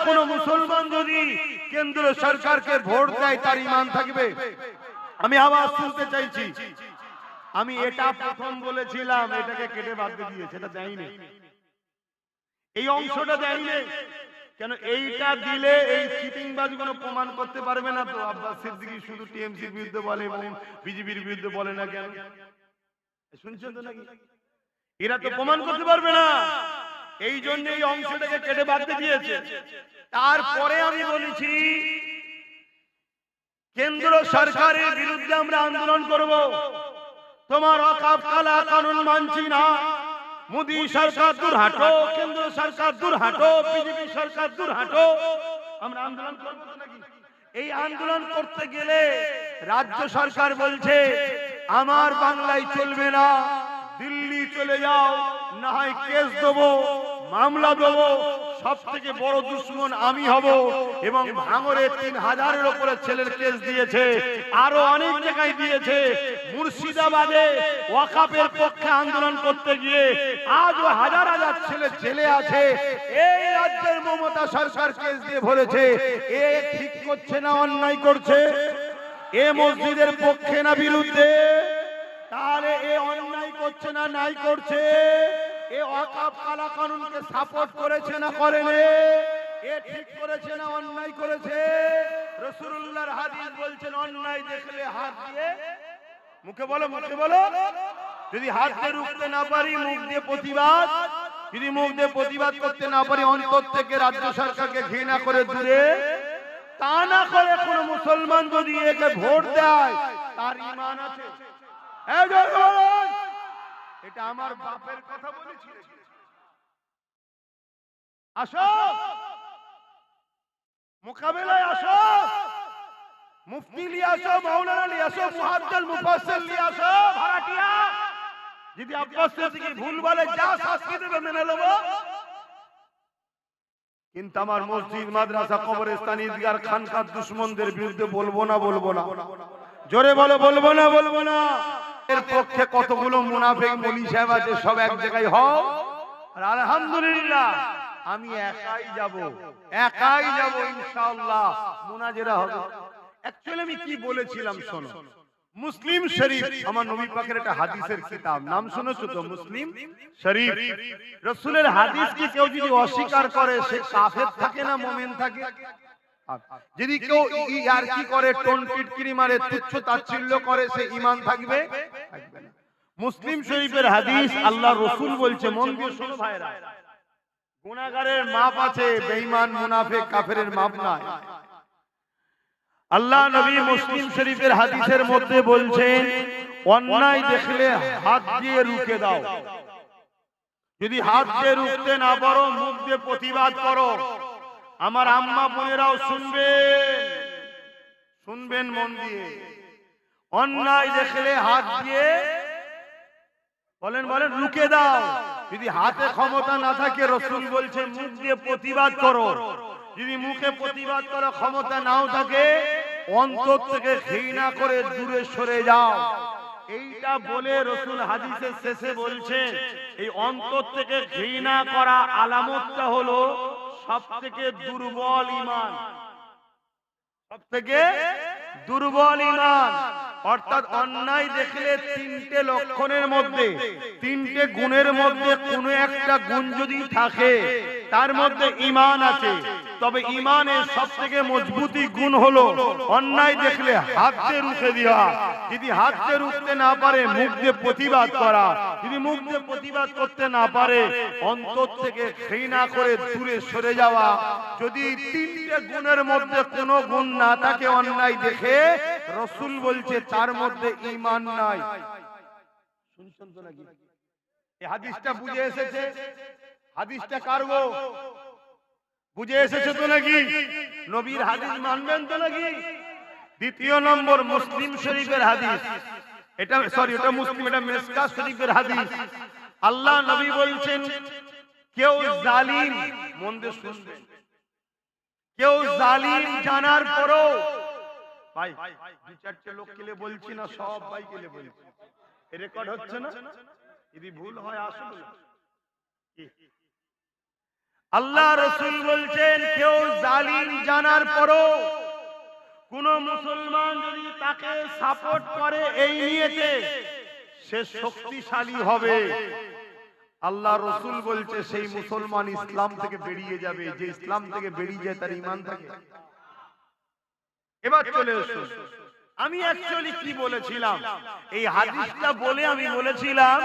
কোনো মুসলমান যদি কেন্দ্র সরকারকে ভোট দেয় তার ঈমান থাকবে? আমি আওয়াজ শুনতে চাইছি। আমি এটা প্রথম বলেছিলাম, এটাকে কেটে বাদ দিয়ে দিয়েছে, এটা দেয়নি, এই অংশটা দেয়নি। কেন এইটা দিলে এই চিটিংবাজগুলো প্রমাণ করতে পারবে না তো? আব্বাস সিদ্দিকী শুধু টিএমসির বিরুদ্ধে বলে এবং বিজেপির বিরুদ্ধে বলে না কেন? শুনছেন তো নাকি? এরা তো প্রমাণ করতে পারবে না, এই জন্য এই অংশটাকে কেটে বাদ দিয়ে দিয়েছে। তারপরে আমি বলেছি কেন্দ্র সরকারের বিরুদ্ধে আমরা আন্দোলন করব। তোমার ওয়াকফ কালা কানুন মানছি না, মোদী সরকার দূর হাঁটো, কেন্দ্র সরকার দূর হাঁটো, বিজেপি সরকার দূর হাঁটো। আমরা আন্দোলন করব নাকি? এই আন্দোলন করতে গেলে রাজ্য সরকার বলছে আমার বাংলায় চলবে না, দিল্লি চলে যাও, না হয় কেস দেবো, মামলা দেবো, সব থেকে বড় দুশ্মন আমি হব। এবং ভাঙরে 3000-এর উপরে ছেলের কেস দিয়েছে, আরো অনেক জায়গায় দিয়েছে। মুর্শিদাবাদে ওয়াকফের পক্ষে আন্দোলন করতে গিয়ে আজও হাজার হাজার ছেলে জেলে আছে। এই রাজ্যের মমতা সরকার কেস দিয়ে ভরেছে। এ ঠিক করছে না অন্যায় করছে? এ মসজিদের পক্ষে না বিরুদ্ধে? তাহলে এ অন্যায় করছে না নাই করছে? এ ওয়াকফ কালা কানুনকে সাপোর্ট করেছে না করেনি? এ ঠিক করেছে না অন্যায় করেছে? রাসূলুল্লাহর হাদিস বলছেন অন্যায় দেখলে হাত দিয়ে, মুখে বলো, মুখে বলো, যদি হাত দিয়ে রুখতে না পারি মুখ দিয়ে প্রতিবাদ, যদি মুখ দিয়ে প্রতিবাদ করতে না পারি অন্তর থেকে রাজ্য সরকারকে ঘৃণা করে দূরে। তা না করে কোন মুসলমান যদি একে ভোট দেয় তার ঈমান আছে? এটা আমার বাপের কথা বলেছি। আসো মোকাবেলায়, আসো, মুফতি নিয়ে আসো, মাওলানা নিয়ে আসো, মুহাদ্দিস মুফাসসির নিয়ে আসো, ভাড়াটিয়া। যদি আব্বাস সিদ্দিকী ভুল বলে যা শাস্তি দেবে মেনে নেব। কিন্তু আমার মসজিদ, মাদ্রাসা, কবরস্থান, ঈদগাহ, খানকার দুশমনদের বিরুদ্ধে বলবো না, বলবো না। জোরে বলো, বলবো না, বলবো না। এর পক্ষে কতগুলো মুনাফিক মৌলী সাহেব আছে, সব এক জায়গায় হও। আর আলহামদুলিল্লাহ আমি একাই যাব, একাই যাব ইনশাআল্লাহ। মুনাজেরা হবে। অ্যাকচুয়ালি আমি কি বলেছিলাম শোনো। মুসলিম শরীফ আমার নবী পাকের একটা হাদিসের কিতাব, নাম শুনেছো তো? মুসলিম শরীফ। রাসূলের হাদিস কি কেউ যদি অস্বীকার করে সে কাফের থাকে না মুমিন থাকে? যদি কেউ ইয়ারকি করে, টোন টিটকিরি মারে, তুচ্ছ তাচ্ছিল্য করে, সে ঈমান থাকবে? থাকবে না। মুসলিম শরীফের হাদিস, আল্লাহ রাসূল বলছে, মন দিয়ে শোনো ভাইরা, গুনাহগারের মাপ আছে, বেঈমান মুনাফিক কাফেরের মাপ নাই। আল্লাহ নবী মুসলিম শরীফের হাদিসের মধ্যে বলছেন অন্যায় দেখলে হাত দিয়ে রুখে দাও। যদি হাত দিয়ে রুখতে না পারো মুখ দিয়ে প্রতিবাদ করো। আমার আম্মা বোনেরাও শুনবেন, শুনবেন মন দিয়ে। অন্যায় দেখলে হাত দিয়ে বলেন, বলেন, রুখে দাও। যদি হাতে ক্ষমতা না থাকে রাসূল বলছে মুখ দিয়ে প্রতিবাদ করো। যদি মুখে প্রতিবাদ করার ক্ষমতা নাও থাকে অন্তর থেকে ঘৃণা করে দূরে সরে যাও। এইটা বলে রাসূল হাদিসের শেষে বলছেন এই অন্তর থেকে ঘৃণা করা আলামতটা হলো সবথেকে দুর্বল ঈমান। সবথেকে দুর্বল ঈমান। অর্থাৎ অন্যায় দেখলে তিনটে লক্ষণের মধ্যে, তিনটে গুণের মধ্যে কোনো একটা গুণ যদি থাকে তার মধ্যে ঈমান আছে। তবে ঈমানের সবথেকে মজবুতি গুণ হলো অন্যায় দেখলে হাত দিয়ে রুখে দেওয়া। যদি হাত দিয়ে রুখতে না পারে মুখ দিয়ে প্রতিবাদ করা। যদি মুখ দিয়ে প্রতিবাদ করতে না পারে অন্তর থেকে ঘৃণা করে দূরে সরে যাওয়া। যদি তিনটে গুণের মধ্যে কোনো গুণ না থাকে অন্যায় দেখে, রাসূল বলছে তার মধ্যে ঈমান নাই। শুনছেন তো নাকি? এই হাদিসটা বুঝে এসেছে? হাদিসটা কার গো? বুঝে এসেছে তো নাকি? নবীর হাদিস মানবেন তো নাকি? দ্বিতীয় নম্বর মুসলিম শরীফের হাদিস। এটা সরি, এটা মুসলিম, এটা মিশকাত শরীফের হাদিস। আল্লাহ নবী বলছেন কেউ জালিম, মন দিয়ে শুনবেন, কেউ জালিম জানার পরও, ভাই দু চারটে লোক কেলে বলছি না, সব ভাই কেলে বলছি, রেকর্ড হচ্ছে না? যদি ভুল হয় আসুন। আল্লাহ রাসূল বলছেন কেউ জালিম জানার পরও কোন মুসলমান যদি তাকে সাপোর্ট করে এই নিয়েতে, সে শক্তিশালী হবে। আল্লাহ রসুল বলছে সেই মুসলমান ইসলাম থেকে বেরিয়ে যাবে। যে ইসলাম থেকে বেরিয়ে যায় তার ঈমান থাকে। এবার চলে এসো, আমি অ্যাকচুয়ালি কি বলেছিলাম, এই হাদিসটা বলে আমি বলেছিলাম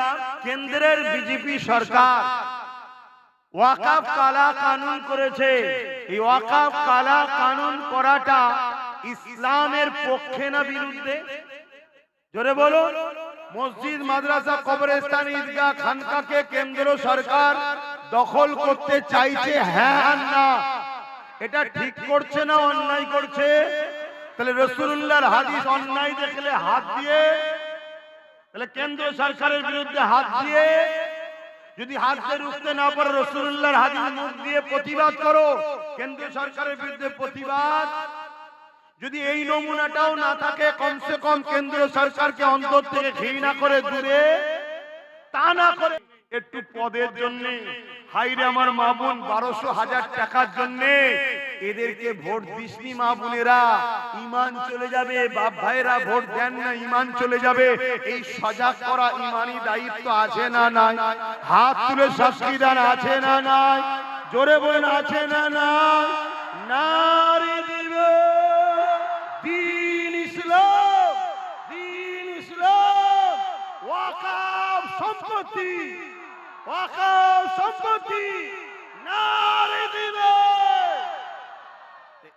কেন্দ্রের বিজেপি সরকার ওয়াকফ কালা কানুন করেছে। এই ওয়াকফ কালা কানুন করাটা ইসলামের পক্ষে না বিরুদ্ধে? জোরে বলো। মসজিদ, মাদ্রাসা, কবরস্থান, ঈদগাহ, খানকাকে কেন্দ্র সরকার দখল করতে চাইছে, হ্যাঁ না? এটা ঠিক করছে না অন্যায় করছে? তাহলে রাসূলুল্লাহর হাদিস অন্যায় দেখলে হাত দিয়ে, তাহলে কেন্দ্র সরকারের বিরুদ্ধে হাত দিয়ে, যদি হাত দিয়ে রুখতে না পারো রাসূলুল্লাহর হাদিস মুখ দিয়ে প্রতিবাদ করো, কেন্দ্র সরকারের বিরুদ্ধে প্রতিবাদ। যদি এই নমুনাটাও না থাকে, কমসে কম কেন্দ্র সরকারকে অন্তর থেকে ঘৃণা করে দূরে, তা না করে একটু পদের জন্য, হাইরে আমার মা বোন 1200-1000 টাকার জন্য এদেরকে ভোট দিসনি মা বোনেরা, ঈমান চলে যাবে। বাপ ভাইরা ভোট দেন না, ঈমান চলে যাবে। এই সজাগ করা ঈমানি দায়িত্ব আছে না নাই? হাত তুলে সাক্ষী দেন, আছে না নাই? জোরে বলেন, আছে না নাই? নারে দিবে দ্বীন ইসলাম, দ্বীন ইসলাম, ওয়াকফ সম্পত্তি, ওয়াকফ সম্পত্তি, নারে দিবে।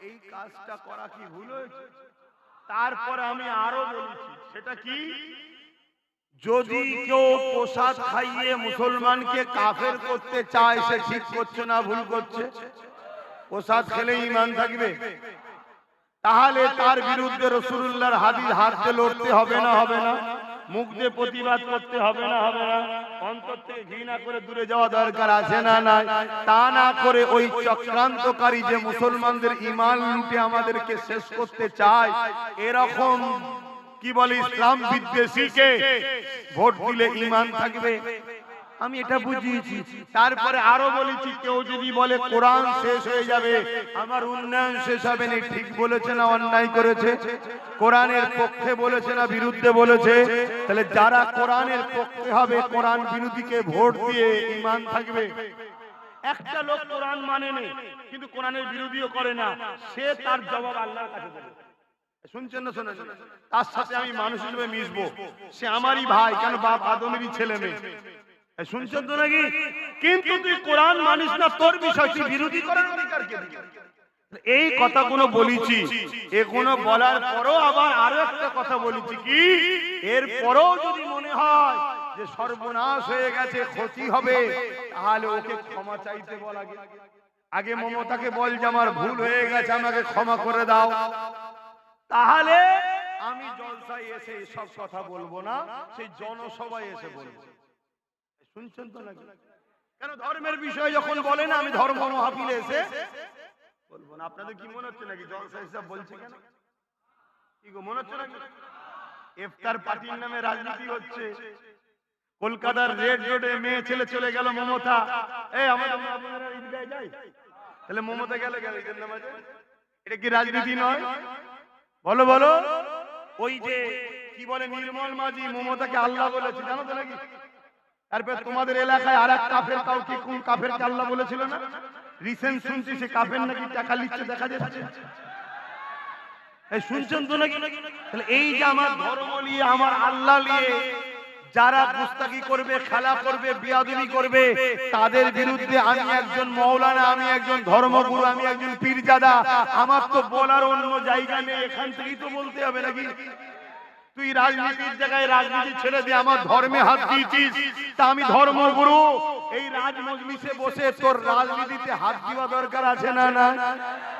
এই কাজটা করা কি ভুল হয়েছে? তারপরে আমি আরো বলেছি, সেটা কি, যদি কেউ প্রসাদ খাইয়ে মুসলমানকে কাফের করতে চায়, সে ঠিক করছে না ভুল করছে? প্রসাদ খেলে ঈমান থাকবে? তাহলে তার বিরুদ্ধে রাসূলুল্লাহর হাদিস হাতে লড়তে হবে না? হবে না? মুখ দিয়ে প্রতিবাদ করতে হবে না? হবে না? অন্তর থেকে ঘৃণা করে দূরে যাওয়া দরকার আছে না নাই? তা না করে ওই চক্রান্তকারী যে মুসলমানদের ঈমান লুটে আমাদেরকে শেষ করতে চায়, এরকম কি বলে ইসলাম বিদ্বেষীকে ভোট দিলে ঈমান থাকবে? আমি এটা বুঝিয়েছি। তারপরে আরো বলেছি, কেউ যদি বলে কোরআন শেষ হয়ে যাবে, আমার উন্নয়ন শেষ হবে না, ঠিক বলেছে না অন্যায় করেছে? কোরআনের পক্ষে বলেছে না বিরুদ্ধে বলেছে? তাহলে যারা কোরআনের পক্ষে হবে, কোরআন বিরোধীকে ভোট দিয়ে ঈমান থাকবে? একটা লোক কোরআন মানে নেই কিন্তু কোরআনের বিরোধীও করে না, সে তার জবাব আল্লাহর কাছে দেবে। শুনছেন না? শোনেন, তার সাথে আমি মানুষ হিসেবে মিশবো, সে আমারই ভাই, কেন বাপ আদমেরই ছেলে মেয়ে। শুনছেন তো নাকি? কিন্তু তুই কোরআন মানিস না, তোর বিষয় তুই বিরোধী করার অধিকার কে দিল? এই কথাগুলো বলেছি। এগুলো বলার পরও আবার আরো একটা কথা বলেছি, কি এর পরও যদি মনে হয় যে সর্বনাশ হয়ে গেছে, ক্ষতি হবে, তাহলে ওকে ক্ষমা চাইতে বল। আগে আগে মমতাকে বল যে আমার ভুল হয়ে গেছে, আমাকে ক্ষমা করে দাও। তাহলে আমি জলসায় এসে এসব কথা বলবো না, সেই জনসভায় এসে বলবো। শুনছেন তো নাকি? কেন ধর্মের বিষয় যখন বলে না, আমি ধর্ম মাহফিলে এসে বলবো না। আপনাদের কি মনে হচ্ছে নাকি জলসা হিসাব বলছে? কেন কি গো মনে হচ্ছে নাকি ইফতার পার্টির নামে রাজনীতি হচ্ছে? কলকাতার রেড রোডে মেয়ে ছেলে চলে গেল মমতা, এই আমাদের মা বোনেরা ঈদগাহে যায়, তাহলে মমতা গেল ঈদের নামাজে, এটা কি রাজনীতি নয়? বলো বলো। ওই যে কি বলে নির্মল মাঝি মমতাকে আল্লাহ বলেছে, জানো তো নাকি? তারপর তোমাদের এলাকায় আর এক কাফের, কাউকে কোন কাফেরকে আল্লাহ বলেছিল না? রিসেন্ট শুনছি সে কাফের নাকি টাকা লিখছে, দেখা যাচ্ছে। এই শুনছেন তো নাকি? তাহলে এই যে আমার ধর্ম নিয়ে, আমার আল্লাহ নিয়ে যারা গুস্তাখি করবে, খেলা করবে, বিয়াদবি করবে, তাদের বিরুদ্ধে আমি একজন মাওলানা, আমি একজন ধর্মগুরু, আমি একজন পীরজাদা, আমার তো বলার অন্য জায়গা নেই, এখান থেকেই তো বলতে হবে নাকি? তুই রাজনীতির জায়গায় রাজনীতি ছেড়ে দিয়ে আমার ধর্মে হাত দিয়েছিস, তা আমি ধর্মগুরু, এই রাজ মজলিসে বসে তোর রাজনীতিতে হাত দেওয়া দরকার আছে না? না,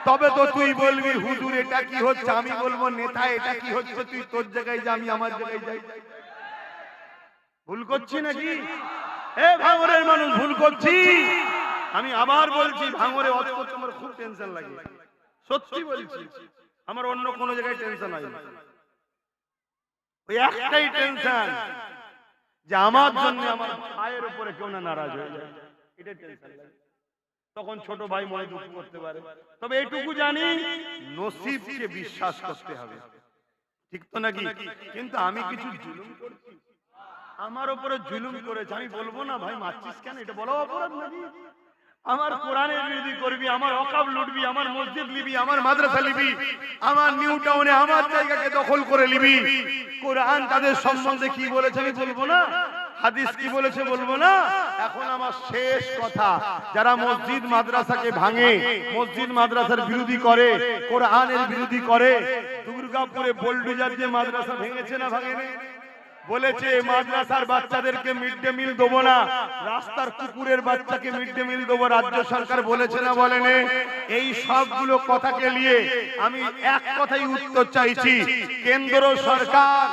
তবে তো তুই বলবি হুজুর এটা কি হচ্ছে, আমি বলবো নেতা এটা কি হচ্ছে, তুই তোর জায়গায় যা, আমি আমার জায়গায় যাই। ভুল করছি নাকি? এ ভাঙরের মানুষ ভুল করছি। আমি আবার বলছি, ভাঙরে ওয়াজ করতে আমার খুব টেনশন লাগে, সত্যি বলছি। আমার অন্য কোনো জায়গায় টেনশন হয় না, ওই একটাই টেনশন যে আমার জন্য আমার ভাইয়ের উপরে কেউ না নারাজ হয়ে যায়, এটা টেনশন লাগে। তখন ছোট ভাই মনে দুঃখ করতে পারে। তবে এইটুকু জানি, নসিবকে বিশ্বাস করতে হবে, ঠিক তো নাকি? কিন্তু আমি কিছু জুলুম করছি, আমার উপরে জুলুম করেছে, আমি বলবো না ভাই মারছিস কেন, এটা বলা অপরাধ নাকি? আমার কোরআনের বিরোধী করবি, আমার ওয়াকফ লুটবি, আমার মসজিদ নিবি, আমার মাদ্রাসা নিবি, আমার নিউ টাউনে আমার জায়গাকে দখল করে নিবি, কোরআন তাদের সম্বন্ধে কি বলেছে আমি বলবো না? হাদিস কি বলেছে বলবো না? এখন আমার শেষ কথা, যারা মসজিদ মাদ্রাসাকে ভাঙে, মসজিদ মাদ্রাসার বিরোধী করে, কোরআনের বিরোধী করে, দুর্গাপুরে বোল্ডুজার যে মাদ্রাসা ভেঙেছে না ভাঙেনি? বলেছে মাদ্রাসার বাচ্চাদেরকে মিড ডে মিল দেবো না, রাস্তার কুকুরের বাচ্চাকে মিড ডে মিল দেবো, রাজ্য সরকার বলেছে না বলেনি? এই সবগুলো কথাকে নিয়ে আমি এক কথাই উত্তর চাইছি, কেন্দ্র সরকার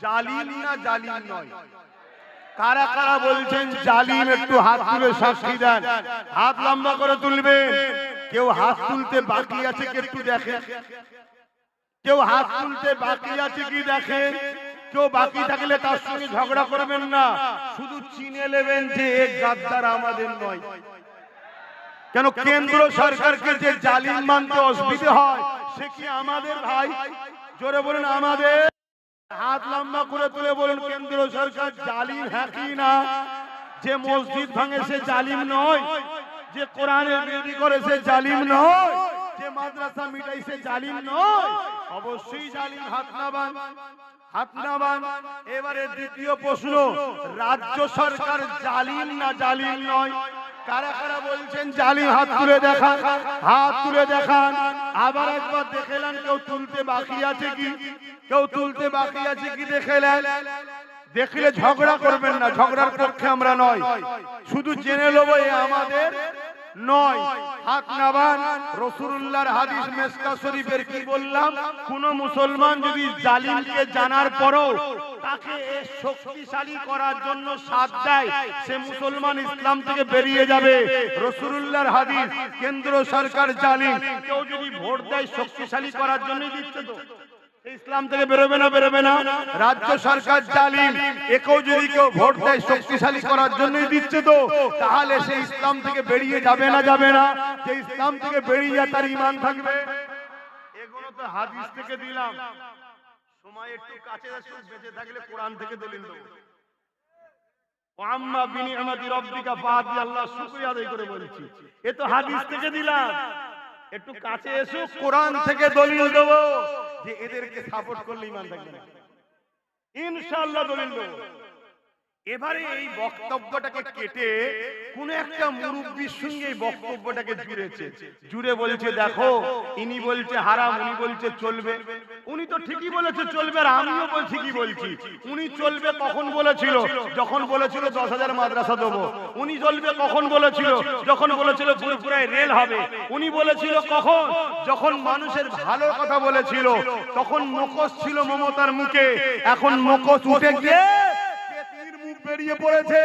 জালিম না জালিম নয়? কারা কারা বলছেন জালিম একটু হাত তুলে সাক্ষী দেন, হাত লম্বা করে তুলবেন। কেউ হাত তুলতে বাকি আছে কি একটু দেখেন, কেউ হাত তুলতে বাকি আছে কি দেখেন। কেউ বাকি থাকলে তার সঙ্গে ঝগড়া করবেন না, শুধু চিনে নেবেন যে এক গাদ্দার আমাদের নয়। কেন কেন্দ্র সরকারকে যে জালিম মানতে অসুবিধা হয়, সে কি আমাদের ভাই? জোরে বলেন আমাদের। হাত লম্বা করে তুলে বলুন কেন্দ্র সরকার জালিম হ্যাঁ কি না? যে মসজিদ ভাঙে সে জালিম নয়, যে কোরআনের বিরোধী করে সে জালিম নয়, যে মাদ্রাসা মিটাই সে জালিম নয়? অবশ্যই জালিম। হাত নামান, হাত নামান। এবারে দ্বিতীয় প্রশ্ন, রাজ্য সরকার জালিম না জালিম নয়? কারা কারা বলছেন জালিম হাত তুলে দেখান, হাত তুলে দেখান। আবার একবার দেখেলেন কেউ তুলতে বাকি আছে কি, কেউ তুলতে বাকি আছে কি দেখেলেন? দেখলে ঝগড়া করবেন না, ঝগড়ার পক্ষে আমরা নয়, শুধু জেনে নেব এ আমাদের নয়। হাত নামান। রাসূলুল্লাহর হাদিস মেসকা শরীফের কি বললাম, কোন মুসলমান যদি জালিমকে জানার পরও তাকে শক্তিশালী করার জন্য সাথ দেয়, সে মুসলমান ইসলাম থেকে বেরিয়ে যাবে। রাসূলুল্লাহর হাদিস। কেন্দ্র সরকার জালিম, কেউ যদি ভোট দেয় শক্তিশালী করার জন্যই দিচ্ছে তো ইসলাম থেকে বেরোবে না বেরোবে না? রাজ্য সরকার জালিম, একেও যদি কেউ ভোট দেয় শক্তিশালী করার জন্যই দিচ্ছে তো, তাহলে সে ইসলাম থেকে বেরিয়ে যাবে না যাবে না? যে ইসলাম থেকে বেরিয়ে যায় তার ঈমান থাকবে। এগুলো তো হাদিস থেকে দিলাম, সময় একটু কাছে আসুন, বেঁচে থাকলে কোরআন থেকে দলিল দেব। আম্মা বিনিআমাতি রাব্বিকা ফাহাদি, আল্লাহ শুকরিয়া আদায় করে বলছি, এ তো হাদিস থেকে দিলাম। একটু কাছে এসো, কোরআন থেকে দলিল দেব যে এদেরকে সাপোর্ট করলে ঈমান থাকবে না, ইনশাআল্লাহ দলিল দেব। এবারে এই বক্তব্যটাকে কেটে কোন একটা মুরব্বির সঙ্গে এই বক্তব্যটাকে জুড়েছে, জুড়ে বলছে দেখো ইনি বলছে হারাম, উনি বলছে চলবে। উনি তো ঠিকই বলেছে চলবে, আর আমিও বলছি কি বলছি। উনি চলবে কখন বলেছিল? যখন বলেছিল 10,000 মাদ্রাসা দেবো। উনি চলবে কখন বলেছিল? যখন বলেছিল ফুরফুরায় রেল হবে। উনি বলেছিল কখন? যখন মানুষের ভালো কথা বলেছিল, তখন মুখোশ ছিল মমতার মুখে, এখন মুখোশ উঠে গিয়ে বেরিয়ে পড়েছে,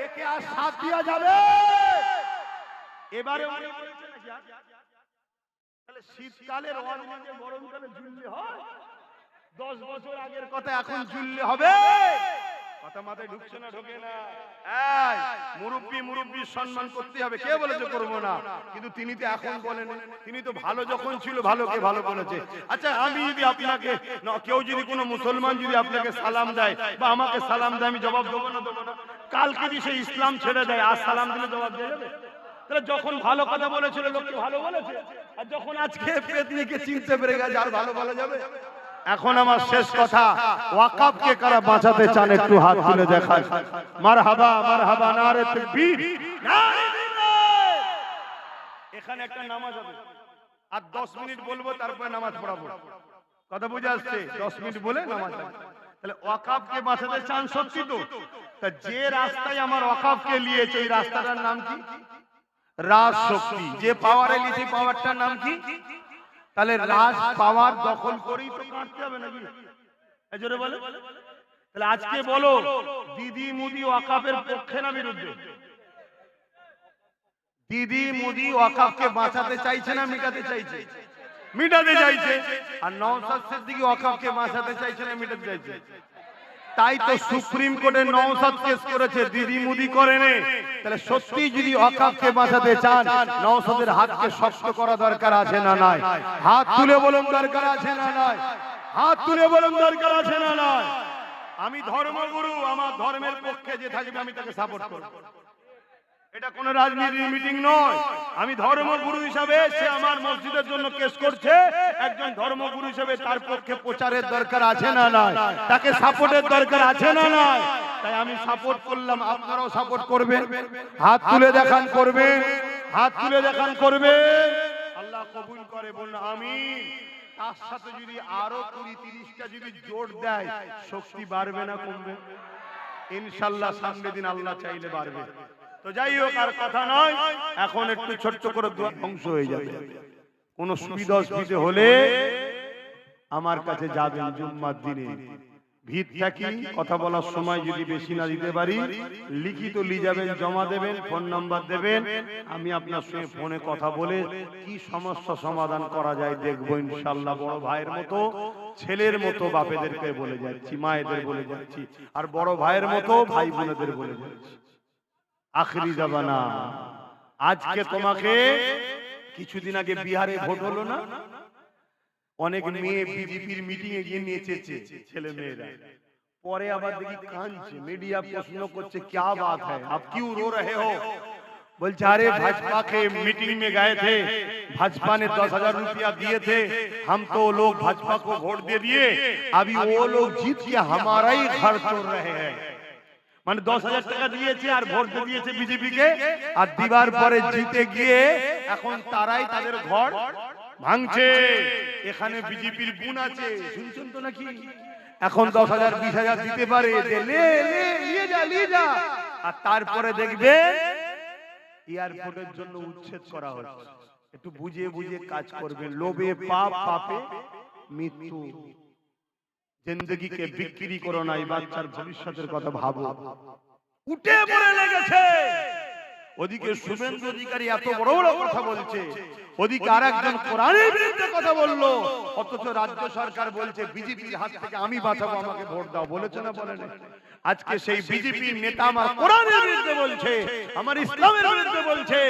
একে আর সাথ দেওয়া যাবে? এবারে শীতকালের অনিলে গরমকালে ঝুললে হয়? 10 বছর আগের কথা এখন ঝুললে হবে? কথা মাথায় ঢুকছে না? ঢোকে না। এই মুরব্বি মুরব্বির সম্মান করতে হবে, কে বলেছে করব না? কিন্তু তিনি তো এখন বলেন, তিনি তো ভালো যখন ছিল ভালোকে ভালো বলেছে। আচ্ছা আমি যদি আপনাকে, কেউ যদি কোনো মুসলমান যদি আপনাকে সালাম দেয় বা আমাকে সালাম দেয়, আমি জবাব দেবো না দেবো না? কালকে যদি সে ইসলাম ছেড়ে দেয়, আর সালাম দিলে জবাব দিয়ে যাবে? তাহলে যখন ভালো কথা বলেছিল লোককে ভালো বলেছে, আর যখন আজকে পেতনিকে চিনতে পেরে গেছে আর ভালো বলা যাবে? এখন আমার শেষ কথা, ওয়াকফকে কারা বাঁচাতে চান একটু হাত তুলে দেখান। মারহাবা মারহাবা, নারে তাকবীর, নারে তাকবীর। এখানে একটা নামাজ হবে, আর 10 মিনিট বলবো, তারপরে নামাজ পড়াবো। কথা বুঝে আসছে? 10 মিনিট বলে নামাজ হবে। তাহলে ওয়াকফকে বাঁচাতে চান সত্যি তো? তা যে রাস্তায় আমার ওয়াকফকে নিয়েছে, এই রাস্তাটার নাম কি? রাজ শক্তি। যে পাওয়ারে লিখি, পাওয়ারটার নাম কি? তাহলে রাজ পাওয়ার দখল করেই তো কাটতে হবে নাকি? জোরে বলে। তাহলে আজকে বলো, দিদি মুদি ওয়াকফের পক্ষে না বিরুদ্ধে? দিদি মুদি ওয়াকফকে বাঁচাতে চাইছে না মিটাতে চাইছে? মিটাতে চাইছে। আর নওশাদ সিদ্দিকী ওয়াকফকে বাঁচাতে চাইছে না মিটাতে চাইছে? তাই তো সুপ্রিম কোর্টে নওশাদ কেস করেছে, দিদি মুদি করেনি। তাহলে সত্যি যদি ওয়াকফকে বাঁচাতে চান, নওশাদের হাতকে শক্ত করা দরকার আছে না নাই? হাত তুলে বলুন দরকার আছে না নাই? হাত তুলে বলুন দরকার আছে না নাই? আমি ধর্মগুরু, আমার ধর্মের পক্ষে যে থাকবে আমি তাকে সাপোর্ট করব। এটা কোন রাজনীতির মিটিং নয়। আমি ধর্মগুরু হিসাবে, সে আমার মসজিদের জন্য কেস করছে, একজন ধর্মগুরু হিসাবে তার পক্ষে প্রচারের দরকার আছে না নাই? তাকে সাপোর্টের দরকার আছে না নাই? তাই আমি সাপোর্ট করলাম, আপনারাও সাপোর্ট করবেন। হাত তুলে দেখান করবেন, হাত তুলে দেখান করবেন। আল্লাহ কবুল করে, বলুন আমিন। তার সাথে যদি আরো 20-30টা যদি জোর দেয়, শক্তি বাড়বে না কমবে? ইনশাআল্লাহ সামনের দিন আল্লাহ চাইলে বাড়বে। তো যাই হোক, আর কথা নয়, এখন একটু ছোট্ট করে ধ্বংস হয়ে যাবে। কোন সুবিধা অসুবিধা হলে আমার কাছে যাবেন জুম্মার দিনে। ভিড় থাকি, কথা বলার সময় যদি বেশি না দিতে পারি, লিখিত নিয়ে যাবেন, জমা দেবেন, ফোন নাম্বার দেবেন। আমি আপনার সঙ্গে ফোনে কথা বলে কি সমস্যা সমাধান করা যায় দেখবো ইনশাআল্লাহ। বড় ভাইয়ের মতো, ছেলের মতো বাপেদেরকে বলে যাচ্ছি, মায়েদের বলে যাচ্ছি, আর বড় ভাইয়ের মতো ভাই বোনেদের বলে যাচ্ছি। আখরি জামানা। আজকে তোমাকে, কিছুদিন আগে বিহারে ভোট হলো না, অনেক মেয়ে বিজেপির মিটিং এ গিয়ে নেচেছে, ছেলে মেয়েরা। পরে আবার দেখি কাঁদছে, মিডিয়া প্রশ্ন করছে क्या बात है, आप क्यों रो रहे हो? बोलছে अरे भाजपा के मीटिंग में गए थे, भाजपा ने 10,000 रुपया दिए थे, हम तो लोग भाजपा को वोट दे दिए, अभी वो लोग जीत के हमारा ही घर तोड़ रहे हैं। মানে 10,000 টাকা দিয়েছে আর ভোট দিয়েছে বিজেপি কে, আর দিবার পরে জিতে গিয়ে এখন তারাই তাদের ঘর ভাঙছে। এখানে বিজেপির গুণ আছে, শুনছেন তো নাকি? এখন 10,000 20,000 দিতে পারে, নিয়ে যা। আর তারপরে দেখবে এয়ারপোর্টের জন্য উচ্ছেদ করা হচ্ছে। একটু বুঝে বুঝে কাজ করবেন। লোভে পাপ, পাপে মৃত্যু। জিন্দগি কে বিক্রি করো না, এই বাচ্চার ভবিষ্যতের কথা ভাবো। উঠে পড়ে লেগেছে। ওদিকে শুভেন্দু অধিকারী এত বড় বড় কথা বলছে, ওদিকে আরেকজন কোরআনের বিরুদ্ধে কথা বললো, অথচ রাজ্য সরকার বলছে বিজেপির হাত থেকে আমি বাঁচাবো, আমাকে ভোট দাও। বলেছে না বলেন? আজকে সেই বিজেপির নেতা আমার কোরআনের বিরুদ্ধে বলছে, আমার ইসলামের বিরুদ্ধে বলছে,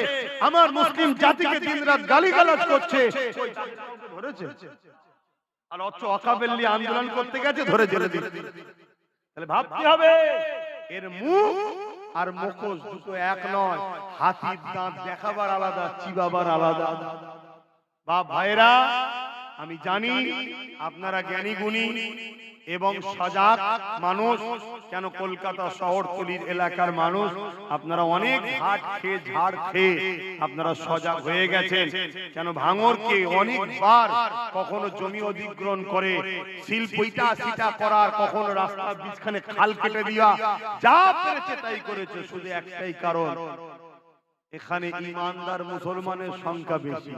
আমার মুসলিম জাতিকে দিনরাত গালিগালাজ করছে। ধরেছে আর অকাবেল্লি আন্দোলন করতে গেছে, ধরে জেলে দিচ্ছে। তাহলে ভাবতে হবে, এর মুখ আর মুখোশ দুটো এক নয়। হাতির দাঁত দেখাবার আলাদা, চিবাবার আলাদা। বাপ ভাইরা, আমি জানি আপনারা জ্ঞানী গুণী এবং সজাগ মানুষ। কেন কলকাতা শহরতলির এলাকার মানুষ, আপনারা অনেক ঘাট খেয়ে ঝাড় খেয়ে আপনারা সজাগ হয়ে গেছেন। কেন ভাঙরকে অনেকবার কখনো জমি অধিগ্রহণ করে শিল্পইটা সিটা করার, কখনো রাস্তার বিছখানে খাল কেটে দিয়া, যা পেরেছে তাই করেছে। শুধু একটাই কারণ, এখানে ইমানদার মুসলমানের সংখ্যা বেশি।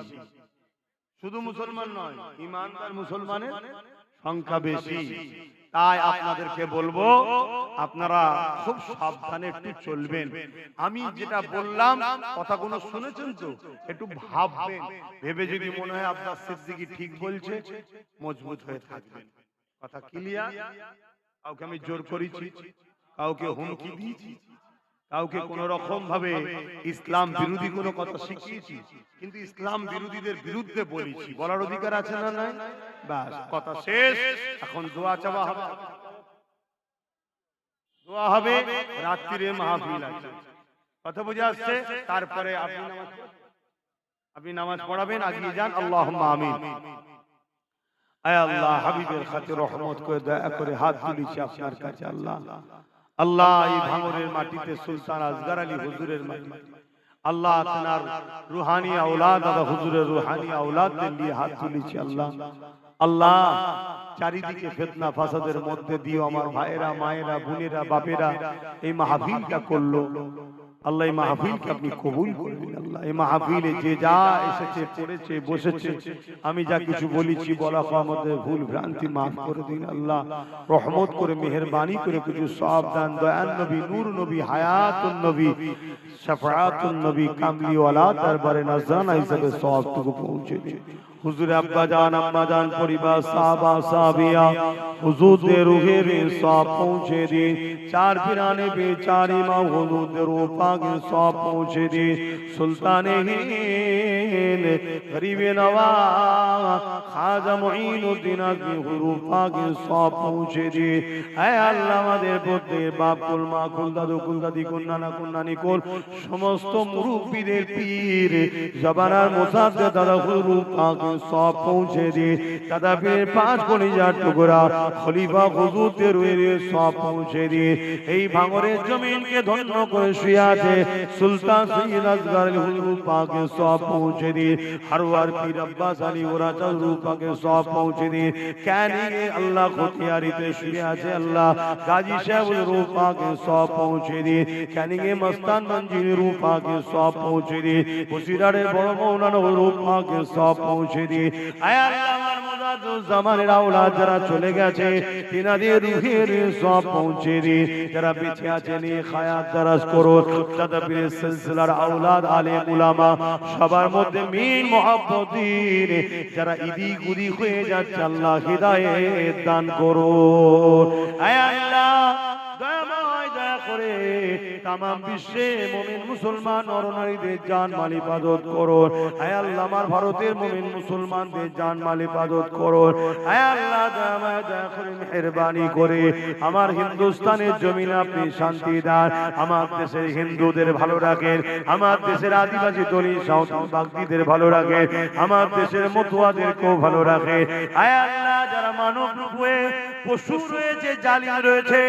শুধু মুসলমান নয়, ইমানদার মুসলমানের সংখ্যা বেশি। তাই আপনাদেরকে বলবো, আপনারা খুব সাবধানে একটু চলবেন। আমি যেটা বললাম কথাগুলো শুনেছেন তো, একটু ভাববেন। ভেবে যদি মনে হয় আপনার সিদ্দিকী ঠিক বলছে, মজবুত হয়ে থাকবেন। কথা ক্লিয়ার? কাউকে আমি জোর করেছি, কাউকে হুমকি দিয়েছি, কাউকে কোন রকম ভাবে ইসলাম বিরোধী কোনো কথা শিখিয়েছি? কিন্তু ইসলাম বিরোধীদের বিরুদ্ধে বলেছি, বলার অধিকার আছে না নাই? বাস, কথা শেষ। এখন দোয়া চাওয়া হবে, দোয়া হবে। রাত্রিরে মাহফিল আছে, কথা বুঝে আসছে? তারপরে আপনি নামাজ পড়াবেন, আগিয়ে যান। আল্লাহুম্মা আমিন। আয় আল্লাহ, হাবিবের খাতির রহমত করে দয়া করে হাত তুলেছি আপনার কাছে। আল্লাহ আল্লাহ, এই ভাঙরের মাটিতে সুলতান আসগর আলী হুজুরের মাটি, আল্লাহ আপনার রুহানি আওলাদ, দাদা হুজুরের রুহানি আওলাদদের নিয়ে হাত তুলেছি। আল্লাহ আল্লাহ, চারিদিকে ফিতনা ফাসাদের মধ্যে দিও আমার ভাইয়েরা, মায়েরা, বোনেরা, বাপেরা এই মাহফিলটা করলো। আল্লাহ এই মাহফিলকে আপনি কবুল করবেন। আল্লাহ এই মাহফিলে যে যা এসেছে, পড়েছে, বসেছে, আমি যা কিছু বলেছি বলা আমাদের ভুল ভ্রান্তি মাফ করে দিন। আল্লাহ রহমত করে মেহেরবানি করে কিছু সওয়াব দান। দয়ান নবী, নূর নবী, হায়াতুন নবী, শাফাআতুন নবী, কামলি ওয়ালা দরবারে নজরানা হিসেবে সওয়াবটুকু পৌঁছে দিন। হুজুর আব্বা জান আম্মা জান পরিবার সাহাবা সাহাবিয়া হুজুরদের রূহের সব পৌঁছে দিন চার পিরানে বেচার ইমাম হুজুরদের রূহ পাকে সব পৌঁছে দিন সুলতানে হিন্দ গরিবে নওয়াজ খাজা মুঈনুদ্দিন আজমি রূহ পাকে সব পৌঁছে দিন হে আল্লাহ আমাদের প্রত্যেক বাপ কুল মা কুল দাদু কুল দাদি কুল নানা কুল নানি কুল সমস্ত মুরব্বিদের পীর জবানার মুসাদ্দেদ দাদা হুজুর পাকে সব পৌঁছে দিন দাদা পীরের পাঁচ কলিজার টুকরা খলিফা হুজুরদের রূহে সব পৌঁছে দিন এই ভাঙরের জমিনকে ধন্য করে শুয়ে আছে সুলতান সৈয়দ আসগর আলী হুজুর পাকে সব পৌঁছে দিন হারওয়ার পীর আব্বাস আলী ওরা হুজুর পাকে সব পৌঁছে দিন ক্যানিংয়ে আল্লাহ খতিয়ারিতে শুয়ে আছে আল্লাহ গাজী সাহেব হুজুর পাকে সব পৌঁছে দিন ক্যানিংয়ে মস্তান মঞ্জিল হুজুর পাকে সব পৌঁছে দিন বসিরহাটের বড় মৌলানা হুজুর পাকে সব পৌঁছে দিন আয় আল্লাহ আমার মুজাদ্দিদ জামানের আওলাদ যারা চলে গেছে তিনাদের রূহের সব পৌঁছে দিন যারা বেঁচে আছেন এই হায়াত দারাজ করুন দাদা পীরের সিলসিলার আওলাদ আলেম উলামা সবার মধ্যে মিল মোহাব্বত দিন যারা ইদিক উদিক হয়ে যাচ্ছে আল্লাহ হিদায়াত দান করুন আয় আল্লাহ দয়াময় দয়া করে তামাম বিশ্বে মুমিন মুসলমান নরনারীদের জান মাল ইবাদত করুন হে আল্লাহ আমার ভারতের মুমিন মুসলমানদের জান মাল ইবাদত করুন হে আল্লাহ দয়াময় দয়া করে মেহেরবানি করে আমার হিন্দুস্তানের জমিনে আপনি শান্তি দান আমার দেশের হিন্দুদের ভালো রাখেন আমার দেশের আদিবাসী দলিত সাঁওতাল বাগদিদের ভালো রাখেন আমার দেশের মতুয়াদেরকেও ভালো রাখেন হে আল্লাহ যারা মানব রূপে পশু রয়েছে জালিম রয়েছে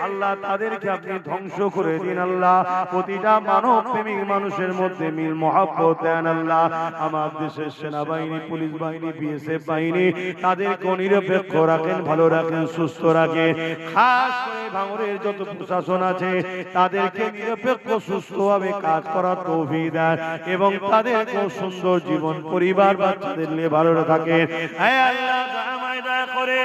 আল্লাহ তাদেরকে আপনি ধ্বংস করে দিন আল্লাহ প্রতিটা মানব প্রেমিক মানুষের মধ্যে মিল মহব্বত দেন আল্লাহ আমার দেশের সেনাবাহিনী পুলিশ বাহিনী বিএসএফ বাহিনী তাদেরকে নিরপেক্ষ রাখেন ভালো রাখেন সুস্থ রাখেন খাস করে ভাঙড়ের যত প্রশাসন আছে তাদেরকে নিরপেক্ষ সুস্থভাবে কাজ করার তৌফিক দেন এবং তাদেরকে সুন্দর জীবন পরিবার বাচ্চাদের নিয়ে ভালো থাকেন হে আল্লাহ আমায় দয়া করে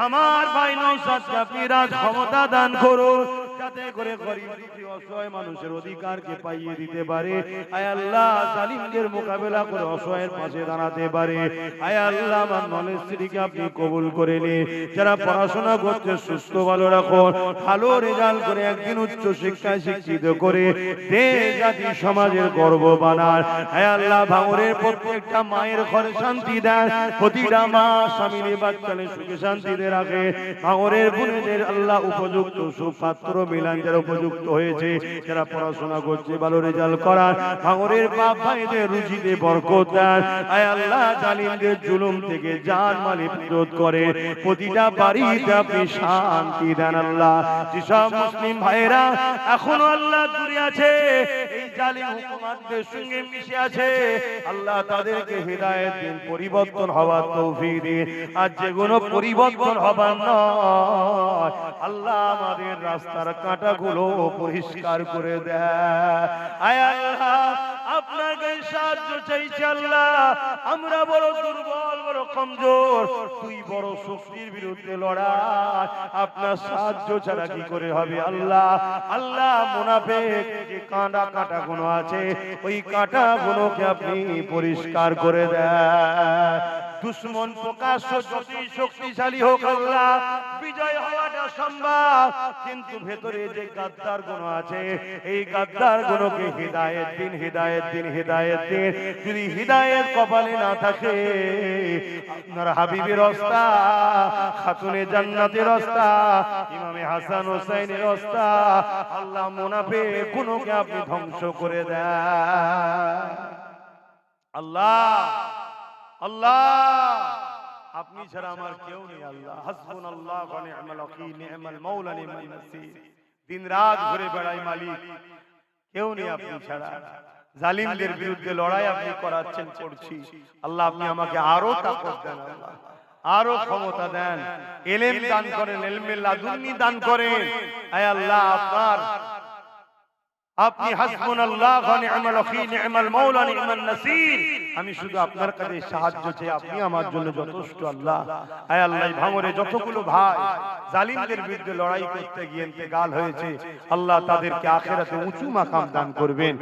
আমার ভাই নওশাদকে আপনি রাজ ক্ষমতা দান করুন যাতে করে গরিব দুঃখী অসহায় মানুষের অধিকারকে পাইয়ে দিতে পারে আয় আল্লাহ জালিমদের মোকাবেলা করে অসহায়ের পাশে দাঁড়াতে পারে আয় আল্লাহ আমার নলেজ স্ত্রীকে আপনি কবুল করে নিন যারা পড়াশোনা করছে সুস্থ ভালো রাখুন ভালো রেজাল্ট করে একদিন উচ্চ শিক্ষায় শিক্ষিত করে দেশ জাতি সমাজের গর্ব বানান আয় আল্লাহ ভাঙড়ের প্রত্যেকটা মায়ের ঘরে শান্তি দেন প্রতিটা মা স্বামীর বাচ্চাদের সুখে শান্তিতে রাখে ভাঙড়ের বোনেদের আল্লাহ উপযুক্ত সুপাত্র মিলান যারা উপযুক্ত হয়েছে যারা পড়াশোনা করছে ভালো রেজাল্ট করার ভাঙড়ের বাপ ভাইদের রুজিতে বরকত দেন আয় আল্লাহ জালিমদের জুলুম থেকে জান মাল হিফাজত করে প্রতিটা বাড়িতে আপনি শান্তি দেন আল্লাহ যেসব মুসলিম ভাইরা এখনো আল্লাহ দূরে আছে এই জালিম হুকুমতদের সঙ্গে মিশে আছে আল্লাহ তাদেরকে হিদায়াত দিন পরিবর্তন হওয়ার তৌফিক দিন আর যেগুলো পরিবর্তন হবার নয় আল্লাহ আমাদের রাস্তার কাঁটাগুলো পরিষ্কার করে দেয় আয় আল্লাহ আপনার কাছে সাহায্য চাইছি আল্লাহ আমরা বড় দুর্বল বড় কমজোর তুই বড় শক্তির বিরুদ্ধে লড়াই আপনার সাহায্য ছাড়া কি করে হবে আল্লাহ আল্লাহ মুনাফিক যে কাঁটা গুলো আছে ওই কাঁটা গুলোকে আপনি পরিষ্কার করে দেন দুশ্মন প্রকাশ্য যদি শক্তিশালী হোক আল্লাহ বিজয় হওয়াটা সম্ভব কিন্তু ভেতরে যে গাদ্দার গুণ আছে এই গাদ্দার গুণকে হিদায়াত দিন হিদায়াত দিন হিদায়াত দিন যদি হিদায়াত কপালে না থাকে আপনার হাবিবের রাস্তা খাতুনে জান্নাতের রাস্তা ইমামে হাসান হোসেনের রাস্তা আল্লাহ মুনাফিক গুণকে আপনি ধ্বংস করে দেন আল্লাহ আল্লাহ আপনি ছাড়া আমার কেউ নেই আল্লাহ হাসবুনাল্লাহু ওয়া নি'মাল ওয়াকিল নি'মাল মাওলা নি'মাল নাসির দিন রাত ঘুরে বেড়াই মালিক কেউ নেই আপনি ছাড়া জালিমদের বিরুদ্ধে লড়াই আপনি করাচ্ছেন করছি আল্লাহ আপনি আমাকে আরো তাকত দেন আল্লাহ আরো ক্ষমতা দেন ইলম দান করেন ইলমে লাদুন্নি দান করেন আয় আল্লাহ আপনার আপনি হাসবুনাল্লাহ ওয়া নি'মাল ওয়াকিল নি'মাল মাওলা নি'মান নাসির। আমি শুধু আপনার কাছে সাহায্য চাই, আপনি আমার জন্য যথেষ্ট আল্লাহ। আয় আল্লাহ, ভাঙরে যতগুলো ভাই জালিমদের বিরুদ্ধে লড়াই করতে গিয়ে ইন্তেকাল হয়েছে, আল্লাহ তাদেরকে আখিরাতে উঁচু মাকাম দান করবেন।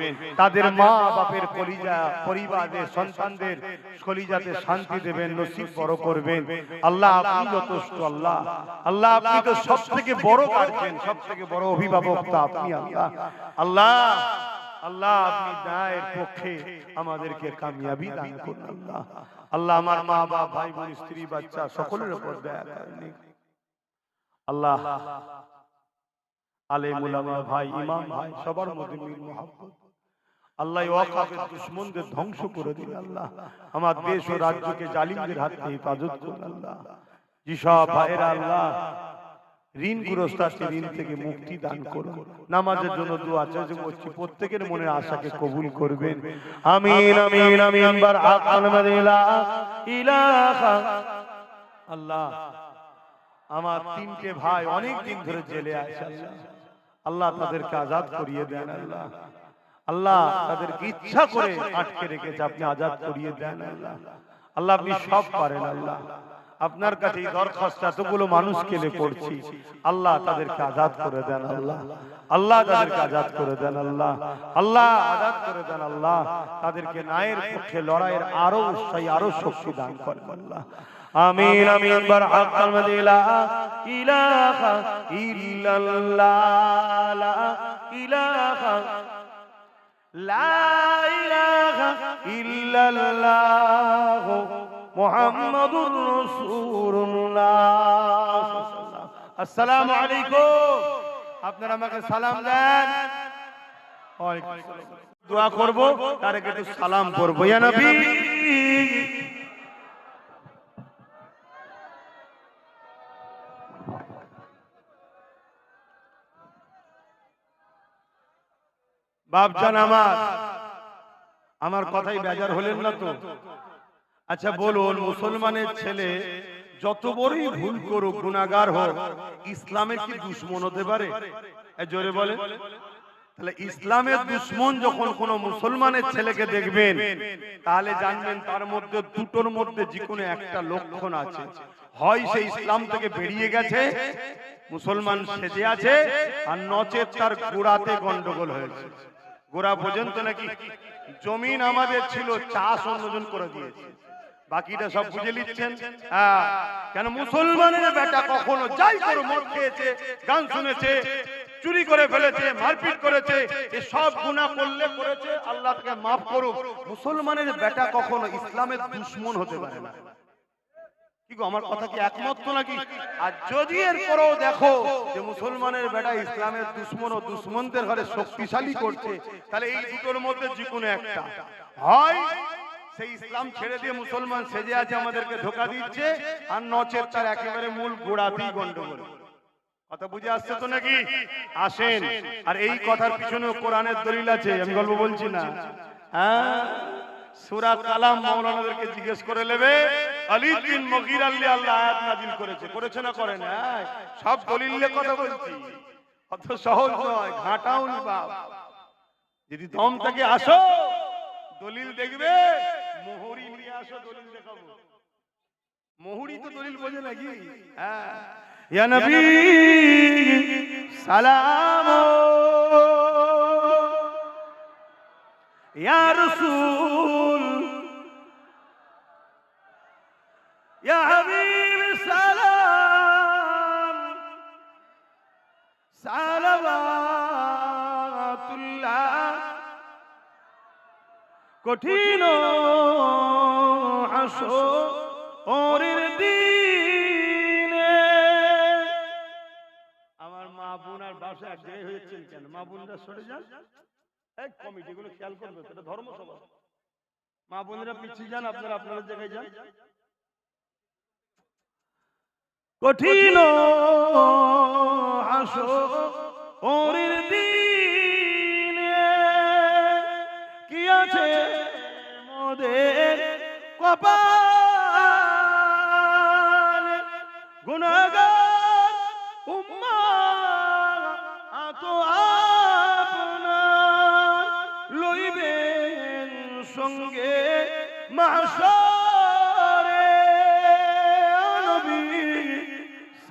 তাদের মা বাপের কলিজা, পরিবারের সন্তানদের কলিজাতে শান্তি দেবেন, নসিব বড় করবেন। আল্লাহ আপনি যথেষ্ট আল্লাহ। আল্লাহ আপনি তো সবথেকে বড় গার্জিয়ান, সবথেকে বড় অভিভাবক তো আপনি আল্লাহ। আল্লাহ আল্লাহ আপনি ন্যায়ের পক্ষে আমাদেরকে কামিয়াবি দান করুন আল্লাহ। আল্লাহ আমার মা বাবা, ভাই বোন, স্ত্রী, বাচ্চা সকলের উপর দয়া করেন আল্লাহ। আলেম উলামা ভাই, ইমাম ভাই, সবার মধ্যে মিল মুহাব্বত আল্লাহ ওয়াকাফের দুশমনদের ধ্বংস করে দিন আল্লাহ। আমার দেশ ও রাজ্যকে জালিমদের হাত থেকে হেফাজত করুন আল্লাহ। যেসব ভাইরা আল্লাহ ঋণগ্রস্ত আছে, ঋণ থেকে মুক্তি দান করুন। নামাজের জন্য দোয়া চাইছি, প্রত্যেকের মনের আশাকে কবুল করবেন। আমিন আমিন আমিন। বারহাক আলমাদিলা ইলাহা। আল্লাহ আমার তিনটে ভাই অনেক দিন ধরে জেলে আছে আল্লাহ, আল্লাহ তাদেরকে আজাদ করিয়ে দেন আল্লাহ। আল্লাহ তাদেরকে ইচ্ছা করে আটকে রেখেছে, আপনি আজাদ করিয়ে দেন আল্লাহ। আল্লাহ আপনি সব পারেন আল্লাহ। আপনার কাছে এই দরখাস্ত এতগুলো মানুষ কেলে করছি, আল্লাহ তাদেরকে আজাদ করে দেন আল্লাহ। আল্লাহ তাদেরকে আজাদ করে দেন আল্লাহ। আল্লাহ আজাদ করে দেন আল্লাহ। তাদেরকে ন্যায়ের পক্ষে লড়াইয়ের আরো উৎসাহী, আরো শক্তি দান করেন আল্লাহ। আমিন আমিন। বারহাক আলমাদিলা ইলাহা ইল্লাল্লাহ লা ইলাহা লা ইলাহা ইল্লাল্লাহ মুহাম্মাদুর রাসূলুল্লাহ। আসসালামু আলাইকুম। আপনারা আমাকে সালাম দেন। দোয়া করব, তার আগে একটু সালাম করব। ইয়া নবী বাপজান আমার কথাই বেজার হলেন না তো? আচ্ছা বলুন, মুসলমানের ছেলে যত বড়ই ভুল করুক, গুনাহগার হোক, ইসলামের কি দুশমন হতে পারে? জোরে বলে। তাহলে ইসলামের দুশমন যখন কোন মুসলমানের ছেলেকে দেখবেন, তাহলে জানবেন তার মধ্যে দুটোর মধ্যে যে কোনো একটা লক্ষণ আছে। হয় সে ইসলাম থেকে বেরিয়ে গেছে, মুসলমান সেজে আছে, আর নচেত তার গোড়াতে গন্ডগোল হয়েছে। গোড়া পর্যন্ত নাকি জমিন আমাদের ছিল, চাষ অন্যজন করে দিয়েছে, বাকিটা সব বুঝে নিচ্ছেন। কেন মুসলমানের বেটা কখনো যাই করে মদ খেয়েছে, গান শুনেছে, চুরি করে ফেলেছে, মারপিট করেছে, এই সব গুনাহ করলে করেছে, আল্লাহ তাকে মাফ করুক। মুসলমানের বেটা কখনো ইসলামের দুশমন হতে পারে না। কি গো, আমার কথা কি একমত তো নাকি? আর যদি এরপরও দেখো যে মুসলমানের বেটা ইসলামের দুশমন ও দুশমনদের ঘরে শক্তিশালী করছে, তাহলে এই দুটোর মধ্যে যে কোনো একটা হয়, সেই ইসলাম ছেড়ে দিয়ে মুসলমান সেজে আছে, আমাদেরকে ধোঁকা দিচ্ছে, আর নচেত তার একেবারে মূল গোড়াতেই গন্ডগোল। কথা বুঝে আসছে তো নাকি? আসেন, আর এই কথার পিছনে কোরআনের দলিল আছে, আমি গল্প বলছি না। সূরা কালাম মাওলানাদেরকে জিজ্ঞেস করে নেবে। খালিদ বিন মুগীরা আল্লাহ আয়াত নাযিল করেছে না করে না? সব দলিলের কথা বলছি, অত সহজ নয়, ঘাটাও নি বাপ। যদি দম থেকে আসো, দলিল দেখবে, মোহরি নিয়ে আসো, দলিল দেখাবো। মোহরি তো দলিল বোঝে নাকি? ইয়া নবী সালাম, ইয়া রাসূল, ইয়া হাবিব সালাম, সালাওয়াতুল্লাহ। কঠিন হাসরের দিনে আমার মা বোন আর বাসা এক জায়গায় হয়েছেন কেন? মা বোনরা সরে যান, এক কমিটিগুলো খেয়াল করবে, এটা ধর্মসভা। মা বোনেরা পিছিয়ে যান, আপনারা আপনাদের জায়গায় যান। কঠিন হাসরের দিনে কি আছে মোদের কপালে, গুনাহগার উম্মাত আপনার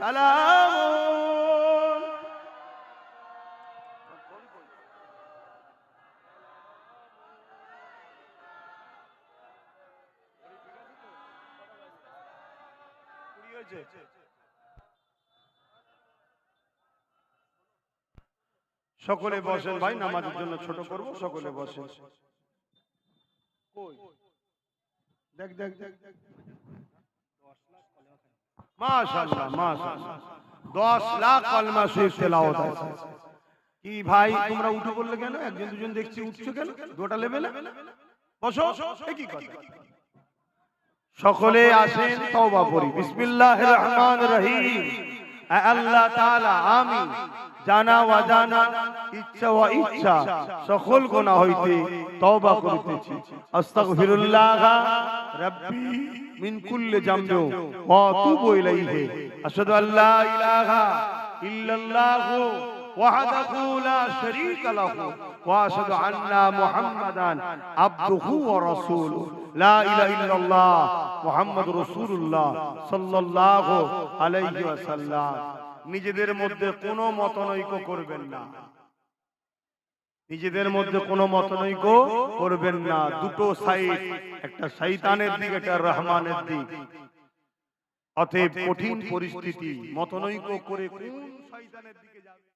সালামুন। সকলে বসেন ভাই, নামাজের জন্য ছোট করব, সকলে বসেন। দেখ দেখ দেখ, মাশাআল্লাহ মাশাআল্লাহ, 10 লাখ কলমা শরীফ তেলাওয়াত আছে। কি ভাই তোমরা উঠে বললে কেন? একজন দুজন দেখছি উঠছো কেন? দুটো লেভেলে বসো। এ কি কথা? সকলে আসেন, তওবা করি। বিসমিল্লাহির রহমানির রহিম। আল্লাহ তাআলা আমি জানা অজানা, ইচ্ছা ও ইচ্ছা সকল গুনাহ হইতে তওবা করিতেছি। আস্তাগফিরুল্লাহ রাব্বি মিন কুল্লি যামবি ওয়া আতুবু ইলাইহি। আশহাদু আল্লা ইলাহা ইল্লাল্লাহু ওয়াহদাহু লা শারীকা লাহু ওয়া আশহাদু আন্না মুহাম্মাদান আবদুহু ওয়া রাসূলুহু। লা ইলাহা ইল্লাল্লাহ মুহাম্মাদুর রাসূলুল্লাহ সাল্লাল্লাহু আলাইহি ওয়াসাল্লাম। নিজেদের মধ্যে কোনো মতনৈক্য করবেন না, নিজেদের মধ্যে কোনো মতনৈক্য করবেন না। দুটো সাইড, একটা শয়তানের দিক, একটা রহমানের দিক। অতএব কঠিন পরিস্থিতি, মতনৈক্য করে কোন শয়তানের দিকে যাবে?